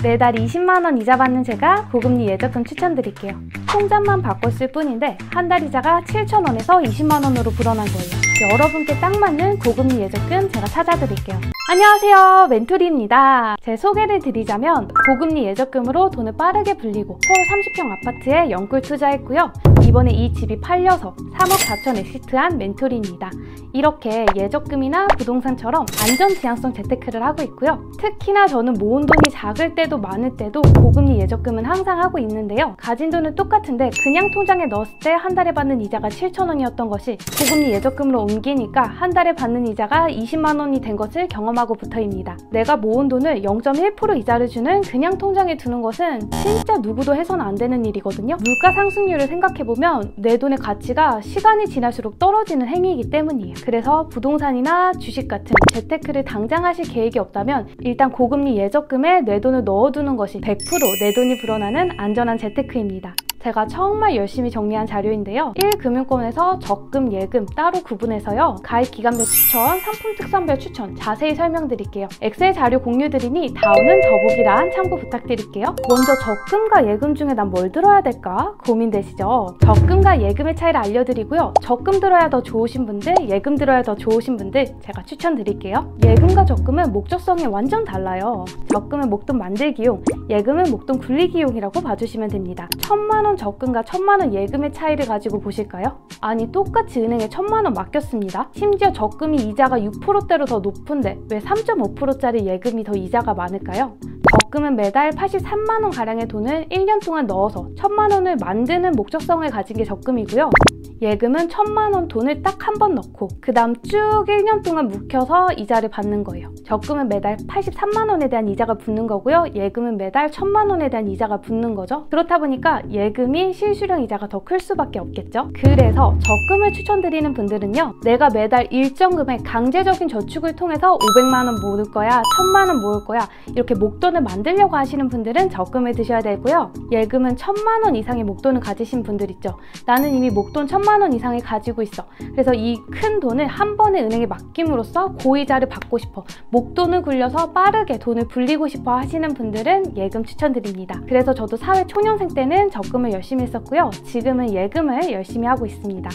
매달 20만원 이자 받는 제가 고금리 예적금 추천드릴게요. 통장만 바꿨을 뿐인데 한 달 이자가 7,000원에서 20만원으로 불어난 거예요. 여러분께 딱 맞는 고금리 예적금 제가 찾아드릴게요. 안녕하세요, 멘토리입니다. 제 소개를 드리자면 고금리 예적금으로 돈을 빠르게 불리고 서울 30평 아파트에 영끌 투자했고요. 이번에 이 집이 팔려서 3억 4천 엑시트한 멘토리입니다. 이렇게 예적금이나 부동산처럼 안전 지향성 재테크를 하고 있고요. 특히나 저는 모은 돈이 작을 때도 많을 때도 고금리 예적금은 항상 하고 있는데요. 가진 돈은 똑같은데 그냥 통장에 넣었을 때 한 달에 받는 이자가 7,000원이었던 것이 고금리 예적금으로 옮기니까 한 달에 받는 이자가 20만원이 된 것을 경험하고부터입니다. 내가 모은 돈을 0.1% 이자를 주는 그냥 통장에 두는 것은 진짜 누구도 해서는 안 되는 일이거든요. 물가 상승률을 생각해보면 내 돈의 가치가 시간이 지날수록 떨어지는 행위이기 때문이에요. 그래서 부동산이나 주식 같은 재테크를 당장 하실 계획이 없다면 일단 고금리 예적금에 내 돈을 넣어두는 것이 100% 내 돈이 불어나는 안전한 재테크입니다. 제가 정말 열심히 정리한 자료인데요. 1금융권에서 적금, 예금 따로 구분해서요. 가입 기간별 추천, 상품 특성별 추천 자세히 설명드릴게요. 엑셀 자료 공유드리니 다음은 더보기란 참고 부탁드릴게요. 먼저 적금과 예금 중에 난 뭘 들어야 될까 고민되시죠? 적금과 예금의 차이를 알려드리고요. 적금 들어야 더 좋으신 분들, 예금 들어야 더 좋으신 분들 제가 추천드릴게요. 예금과 적금은 목적성이 완전 달라요. 적금은 목돈 만들기용, 예금은 목돈 굴리기용이라고 봐주시면 됩니다. 1,000만원 적금과 1,000만원 예금의 차이를 가지고 보실까요? 아니 똑같이 은행에 1,000만원 맡겼습니다. 심지어 적금이 이자가 6%대로 더 높은데 왜 3.5%짜리 예금이 더 이자가 많을까요? 적금은 매달 83만원가량의 돈을 1년 동안 넣어서 1,000만원을 만드는 목적성을 가진 게 적금이고요. 예금은 1,000만원 돈을 딱 한 번 넣고 그 다음 쭉 1년 동안 묵혀서 이자를 받는 거예요. 적금은 매달 83만원에 대한 이자가 붙는 거고요. 예금은 매달 1,000만원에 대한 이자가 붙는 거죠. 그렇다 보니까 예금이 실수령 이자가 더 클 수밖에 없겠죠. 그래서 적금을 추천드리는 분들은요. 내가 매달 일정 금액 강제적인 저축을 통해서 500만원 모을 거야, 1,000만원 모을 거야 이렇게 목돈을 만들려고 하시는 분들은 적금을 드셔야 되고요. 예금은 1,000만원 이상의 목돈을 가지신 분들 있죠. 나는 이미 목돈 1,000만원 이상을 가지고 있어. 그래서 이 큰 돈을 한 번에 은행에 맡김으로써 고이자를 받고 싶어. 목돈을 굴려서 빠르게 돈을 불리고 싶어 하시는 분들은 예금 추천드립니다. 그래서 저도 사회 초년생 때는 적금을 열심히 했었고요. 지금은 예금을 열심히 하고 있습니다.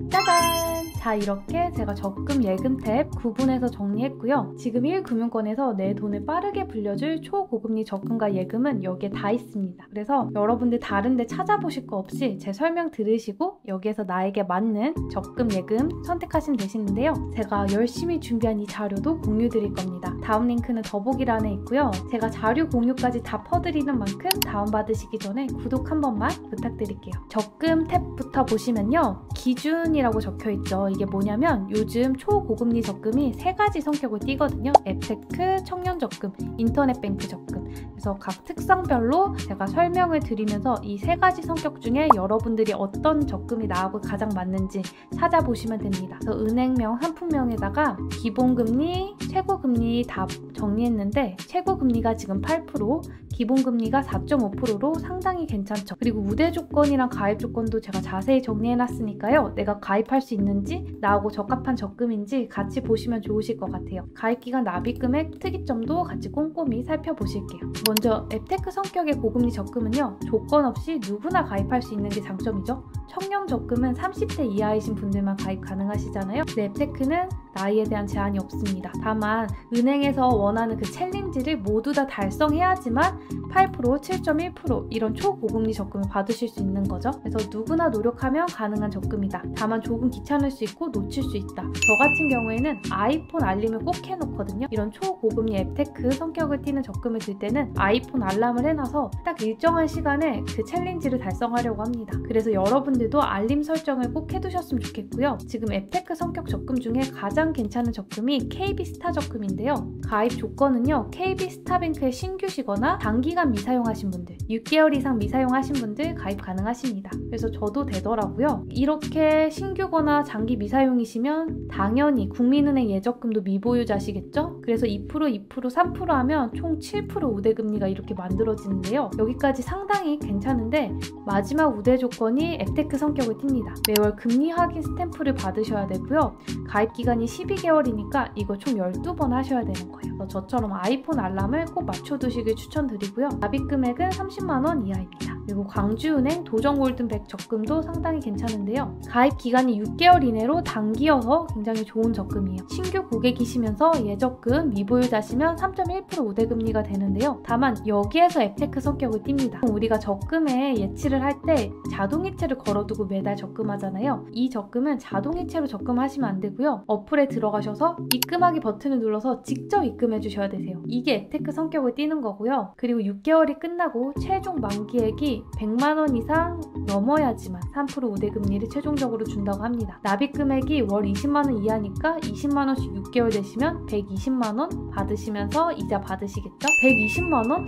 짜잔! 자, 이렇게 제가 적금, 예금 탭 구분해서 정리했고요. 지금 1금융권에서 내 돈을 빠르게 불려줄 초고금리 적금과 예금은 여기에 다 있습니다. 그래서 여러분들 다른 데 찾아보실 거 없이 제 설명 들으시고 여기에서 나에게 맞는 적금, 예금 선택하시면 되시는데요. 제가 열심히 준비한 이 자료도 공유드릴 겁니다. 다음 링크는 더보기란에 있고요. 제가 자료 공유까지 다 퍼드리는 만큼 다운받으시기 전에 구독 한 번만 부탁드릴게요. 적금 탭부터 보시면요. 기준이라고 적혀있죠. 이게 뭐냐면 요즘 초고금리 적금이 3가지 성격을 띠거든요. 앱테크, 청년적금, 인터넷뱅크 적금. 그래서 각 특성별로 제가 설명을 드리면서 이 3가지 성격 중에 여러분들이 어떤 적금이 나하고 가장 맞는지 찾아보시면 됩니다. 그래서 은행명, 상품명에다가 기본금리, 최고금리 다 정리했는데 최고금리가 지금 8%, 기본금리가 4.5%로 상당히 괜찮죠. 그리고 우대 조건이랑 가입 조건도 제가 자세히 정리해놨으니까요. 내가 가입할 수 있는지, 나하고 적합한 적금인지 같이 보시면 좋으실 것 같아요. 가입기간, 납입금액, 특이점도 같이 꼼꼼히 살펴보실게요. 먼저 앱테크 성격의 고금리 적금은요. 조건 없이 누구나 가입할 수 있는 게 장점이죠. 청년 적금은 30대 이하이신 분들만 가입 가능하시잖아요. 근데 앱테크는 나이에 대한 제한이 없습니다. 다만 은행에서 원하는 그 챌린지를 모두 다 달성해야지만 8%, 7.1% 이런 초고금리 적금을 받으실 수 있는 거죠. 그래서 누구나 노력하면 가능한 적금이다. 다만 조금 귀찮을 수 있고 놓칠 수 있다. 저 같은 경우에는 아이폰 알림을 꼭 해놓거든요. 이런 초고금리 앱테크 성격을 띠는 적금을 들 때는 아이폰 알람을 해놔서 딱 일정한 시간에 그 챌린지를 달성하려고 합니다. 그래서 여러분들도 알림 설정을 꼭 해두셨으면 좋겠고요. 지금 앱테크 성격 적금 중에 가장 괜찮은 적금이 KB스타 적금인데요. 가입 조건은요. KB스타뱅크에 신규시거나 단기간 미사용하신 분들, 6개월 이상 미사용하신 분들 가입 가능하십니다. 그래서 저도 되더라고요. 이렇게 신규거나 장기 미사용이시면 당연히 국민은행 예적금도 미보유자시겠죠? 그래서 2%, 3% 하면 총 7% 우대금리가 이렇게 만들어지는데요. 여기까지 상당히 괜찮은데 마지막 우대 조건이 앱테크 성격을 띱니다. 매월 금리 확인 스탬프를 받으셔야 되고요. 가입 기간이 기간이 12개월이니까 이거 총 12번 하셔야 되는 거예요. 저처럼 아이폰 알람을 꼭 맞춰두시길 추천드리고요. 납입 금액은 30만원 이하입니다. 그리고 광주은행 도전골든백 적금도 상당히 괜찮은데요. 가입 기간이 6개월 이내로 단기여서 굉장히 좋은 적금이에요. 신규 고객이시면서 예적금 미보유자시면 3.1% 우대금리가 되는데요. 다만 여기에서 앱테크 성격을 띱니다. 우리가 적금에 예치를 할 때 자동이체를 걸어두고 매달 적금하잖아요. 이 적금은 자동이체로 적금하시면 안 되고요. 어플에 들어가셔서 입금하기 버튼을 눌러서 직접 입금해 주셔야 되세요. 이게 앱테크 성격을 띠는 거고요. 그리고 6개월이 끝나고 최종 만기액이 100만원 이상 넘어야지만 3% 우대금리를 최종적으로 준다고 합니다. 납입 금액이 월 20만원 이하니까 20만원씩 6개월 되시면 120만원 받으시면서 이자 받으시겠죠? 120만원?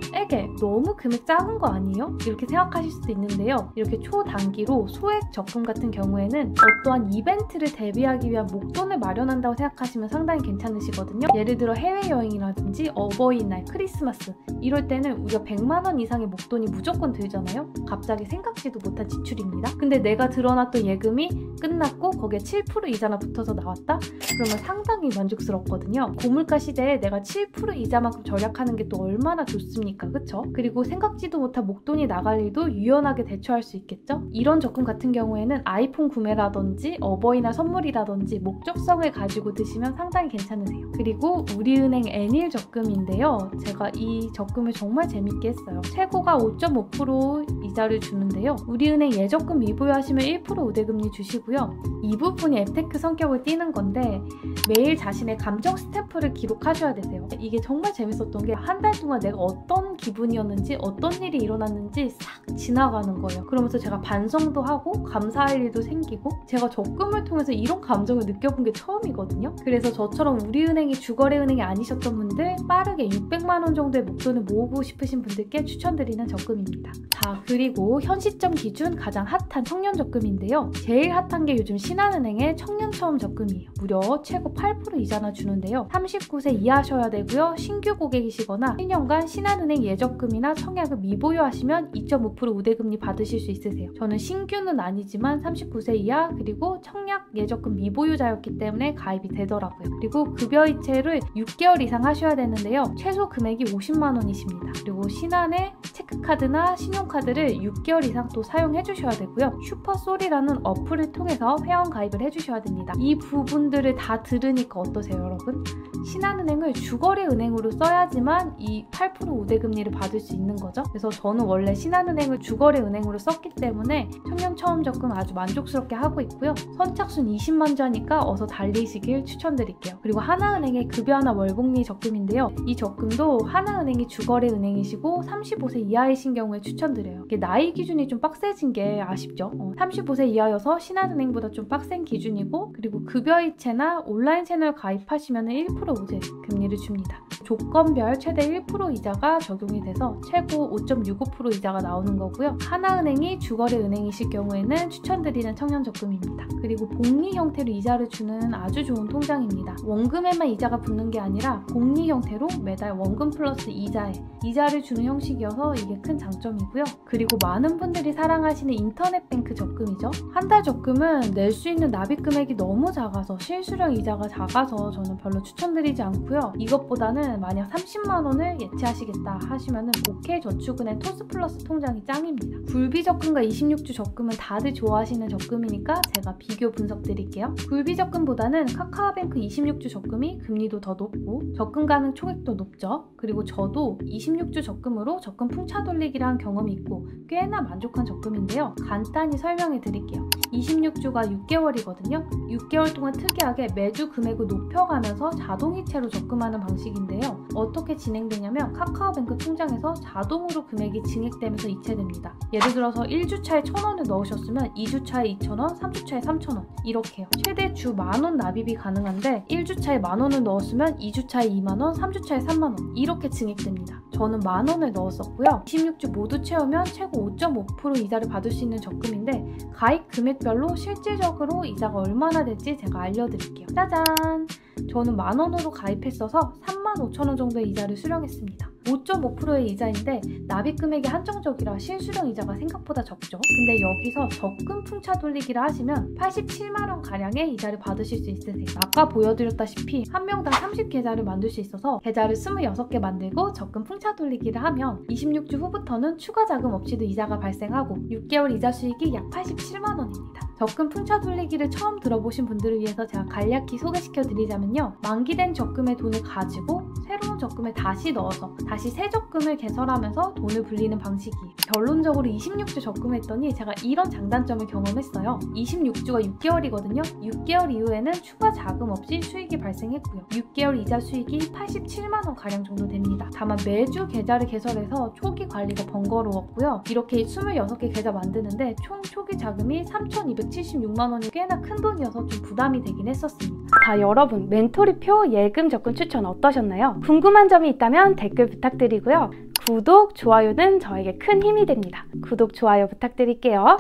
너무 금액 작은 거 아니에요? 이렇게 생각하실 수도 있는데요. 이렇게 초단기로 소액 적금 같은 경우에는 어떠한 이벤트를 대비하기 위한 목돈을 마련한다고 생각하시면 상당히 괜찮으시거든요. 예를 들어 해외여행이라든지 어버이날, 크리스마스 이럴 때는 우리가 100만원 이상의 목돈이 무조건 들잖아요. 갑자기 생각지도 못한 지출입니다. 근데 내가 들어놨던 예금이 끝났고 거기에 7% 이자나 붙어서 나왔다? 그러면 상당히 만족스럽거든요. 고물가 시대에 내가 7% 이자만큼 절약하는 게 또 얼마나 좋습니까? 그쵸? 그리고 생각지도 못한 목돈이 나갈 일도 유연하게 대처할 수 있겠죠? 이런 적금 같은 경우에는 아이폰 구매라든지 어버이날 선물이라든지 목적성을 가지고 드시면 상당히 괜찮으세요. 그리고 우리은행 N일 적금인데요. 제가 이 적금을 정말 재밌게 했어요. 최고가 5.5% 이자를 주는데요. 우리은행 예적금 미보유하시면 1% 우대금리 주시고요. 이 부분이 앱테크 성격을 띠는 건데 매일 자신의 감정 스탬프를 기록하셔야 되세요. 이게 정말 재밌었던 게 한 달 동안 내가 어떤 기분이었는지 어떤 일이 일어났는지 싹 지나가는 거예요. 그러면서 제가 반성도 하고 감사할 일도 생기고 제가 적금을 통해서 이런 감정을 느껴본 게 처음이거든요. 그래서 저처럼 우리은행이 주거래은행이 아니셨던 분들 빠르게 600만원 정도의 목돈을 모으고 싶으신 분들께 추천드리는 적금입니다. 자, 그리고 현 시점 기준 가장 핫한 청년 적금인데요. 제일 핫한 게 요즘 신한은행의 청년처음 적금이에요. 무려 최고 8% 이자나 주는데요. 39세 이하셔야 되고요. 신규 고객이시거나 1년간 신한은행 예적금이나 청약을 미보유하시면 2.5% 우대금리 받으실 수 있으세요. 저는 신규는 아니지만 39세 이하 그리고 청약 예적금 미보유자였기 때문에 가입이 되더라고요. 그리고 급여이체를 6개월 이상 하셔야 되는데요. 최소 금액이 50만원이십니다. 그리고 신한의 체크카드나 신용카드를 6개월 이상 또 사용해 주셔야 되고요. 슈퍼솔이라는 어플을 통해서 회원 가입을 해주셔야 됩니다. 이 부분들을 다 들으니까 어떠세요, 여러분? 신한은행을 주거래 은행으로 써야지만 이 8% 우대금리를 받을 수 있는 거죠. 그래서 저는 원래 신한은행을 주거래 은행으로 썼기 때문에 청년 처음 적금 아주 만족스럽게 하고 있고요. 선착순 20만자니까 어서 달리시길 추천드릴게요. 그리고 하나은행의 급여하나 월복리 적금인데요. 이 적금도 하나은행이 주거래 은행이시고 35세 이하이신 경우에 추천드려요. 이게 나이 기준이 좀 빡세진 게 아쉽죠. 35세 이하여서 신한은행보다 좀 빡센 기준이고 그리고 급여이체나 온라인 채널 가입하시면 1% 우대 금리를 줍니다. 조건별 최대 1% 이자가 적용이 돼서 최고 5.65% 이자가 나오는 거고요. 하나은행이 주거래 은행이실 경우에는 추천드리는 청년 적금입니다. 그리고 복리 형태로 이자를 주는 아주 좋은 통장입니다. 원금에만 이자가 붙는 게 아니라 복리 형태로 매달 원금 플러스 이자를 주는 형식이어서 이게 큰 장점이고요. 그리고 많은 분들이 사랑하시는 인터넷 뱅크 적금이죠. 한 달 적금은 낼 수 있는 납입 금액이 너무 작아서 실수령 이자가 작아서 저는 별로 추천드리지 않고요. 이것보다는 만약 30만원을 예치하시겠다 하시면은 OK저축은행 토스플러스 통장이 짱입니다. 굴비적금과 26주 적금은 다들 좋아하시는 적금이니까 제가 비교 분석 드릴게요. 굴비적금보다는 카카오뱅크 26주 적금이 금리도 더 높고 적금 가능 총액도 높죠. 그리고 저도 26주 적금으로 적금 풍차 돌리기를 한 경험이 있고 꽤나 만족한 적금인데요. 간단히 설명해 드릴게요. 26주가 6개월이거든요. 6개월 동안 특이하게 매주 금액을 높여가면서 자동이체로 적금하는 방식인데요. 어떻게 진행되냐면 카카오뱅크 통장에서 자동으로 금액이 증액되면서 이체됩니다. 예를 들어서 1주차에 1,000원을 넣으셨으면 2주차에 2,000원, 3주차에 3,000원 이렇게요. 최대 주 만원 납입이 가능한데 1주차에 만원을 넣었으면 2주차에 2만원, 3주차에 3만원 이렇게 증액됩니다. 저는 만원을 넣었었고요. 26주 모두 채우면 최고 5.5% 이자를 받을 수 있는 적금인데 가입 금액별로 실질적으로 이자가 얼마나 될지 제가 알려드릴게요. 짜잔! 저는 만원으로 가입했어서 35,000원 정도의 이자를 수령했습니다. 5.5%의 이자인데 납입 금액이 한정적이라 실수령 이자가 생각보다 적죠. 근데 여기서 적금 풍차 돌리기를 하시면 87만 원 가량의 이자를 받으실 수 있으세요. 아까 보여드렸다시피 한 명당 30계좌를 만들 수 있어서 계좌를 26개 만들고 적금 풍차 돌리기를 하면 26주 후부터는 추가 자금 없이도 이자가 발생하고 6개월 이자 수익이 약 87만 원입니다. 적금 풍차 돌리기를 처음 들어보신 분들을 위해서 제가 간략히 소개시켜 드리자면요. 만기된 적금의 돈을 가지고 새로운 적금에 다시 넣어서 다시 새 적금을 개설하면서 돈을 불리는 방식이에요. 결론적으로 26주 적금했더니 제가 이런 장단점을 경험했어요. 26주가 6개월이거든요. 6개월 이후에는 추가 자금 없이 수익이 발생했고요. 6개월 이자 수익이 87만 원 가량 정도 됩니다. 다만 매주 계좌를 개설해서 초기 관리가 번거로웠고요. 이렇게 26개 계좌 만드는데 총 초기 자금이 3,276만 원이 꽤나 큰 돈이어서 좀 부담이 되긴 했었습니다. 자, 여러분 멘토리표 예금 적금 추천 어떠셨나요? 궁금한 점이 있다면 댓글 부탁드리고요. 구독, 좋아요는 저에게 큰 힘이 됩니다. 구독, 좋아요 부탁드릴게요.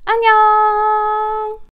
안녕!